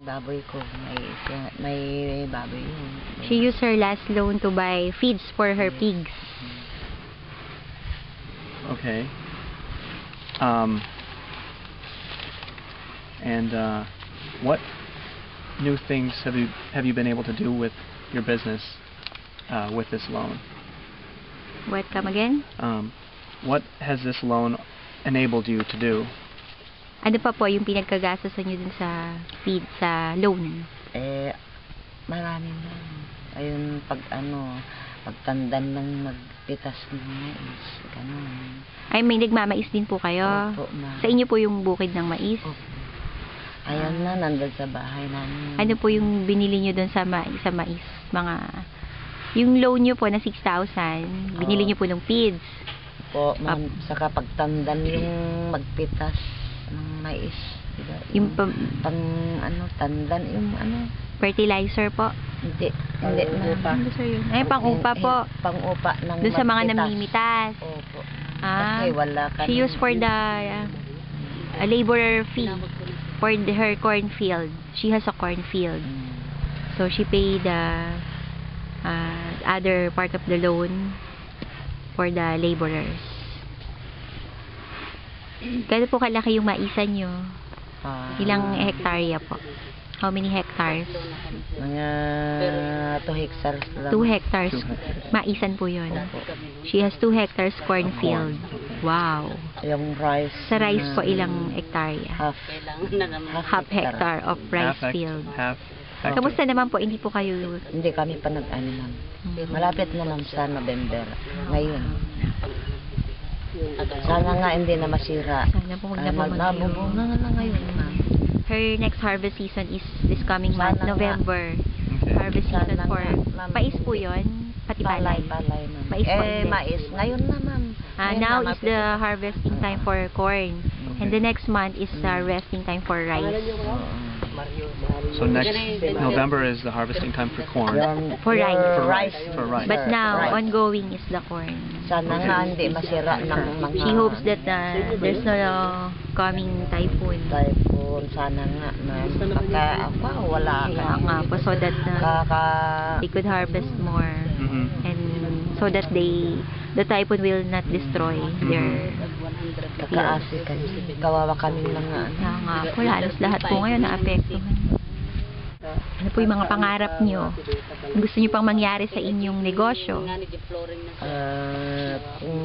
Baboy ko, may baboy yun. She used her last loan to buy feeds for her pigs. Okay. What new things have you been able to do with your business with this loan? What, come again? What has this loan enabled you to do? Ano pa po yung pinagkagastosan nyo dun sa feed, sa loan? Marami na. Ayun, pagtandan ng magpitas ng mais. Ganun. Ay, may nagmamais din po kayo? Opo, ma. Sa inyo po yung bukid ng mais? Opo. Ayun na, nandun sa bahay namin. Ano po yung binili nyo dun sa mais? Mga, yung loan nyo po na 6,000, binili nyo po ng feeds? Po, saka pagtandan yung magpitas ng mais. Diba? Yung tandan, yung fertilizer po? Hindi na. Ano sir yun? Ay, pang-upa po. Pang-upa ng doon sa mga magpitas. namimitas. Opo. Ah, Kasi wala ka she used for the laborer fee for her cornfield. She has a cornfield. So, she paid the other part of the loan for the laborers. Kaya po kalaki yung maisan nyo? Ilang hektarya po? How many hectares? Mga 2 hectares lang. 2 hectares. Maisan po yun. She has 2 hectares cornfield. Wow. Yung rice. Sa rice po, ilang hektarya? Half hectare of rice field. Half hectare. Kamusta naman po? Hindi po kayo... Hindi kami pa nag-ano ma'am. Malapit na ma'am sa November. Ngayon. Sana nga hindi na masira. Sana po Nabubunga na ngayon ma'am. Her next harvest season is this coming month, Sana November. Okay. Harvest season Sana for... nga, ma'am. Mais po yun? Pati palay? Palay ma'am. Mais po hindi. Mais. Ngayon na ma'am. Now is the harvesting time for corn. And the next month is resting time for rice. So next November is the harvesting time for corn. For rice. For rice. But now, ongoing is the corn. Sana nga hindi masira ng mga... She hopes that there's no coming typhoon. Typhoon. Sana nga na wala Kaya nga po, so that they could harvest more. And so that the typhoon will not destroy their kakaasi kasi kawawa kaming mga Kaya nga po, halos lahat po ngayon na-apektuhan. Ano po yung mga pangarap nyo? Gusto nyo pang mangyari sa inyong negosyo? Kung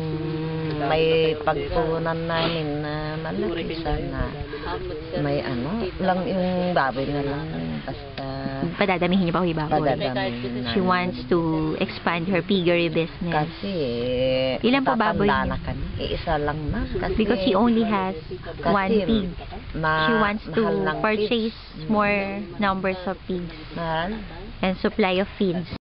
may pagtuunan namin na malaki sana may lang yung baboy na lang basta Padadamihin niyo pa ho yung baboy? padadamihin na. She wants to expand her piggery business. Kasi Ilan po baboy matatanda niya? na kami. Isa lang na. Kasi, Because she only has one pig. She wants to mahal ng purchase feeds. more numbers of pigs Mahal. and supply of feeds.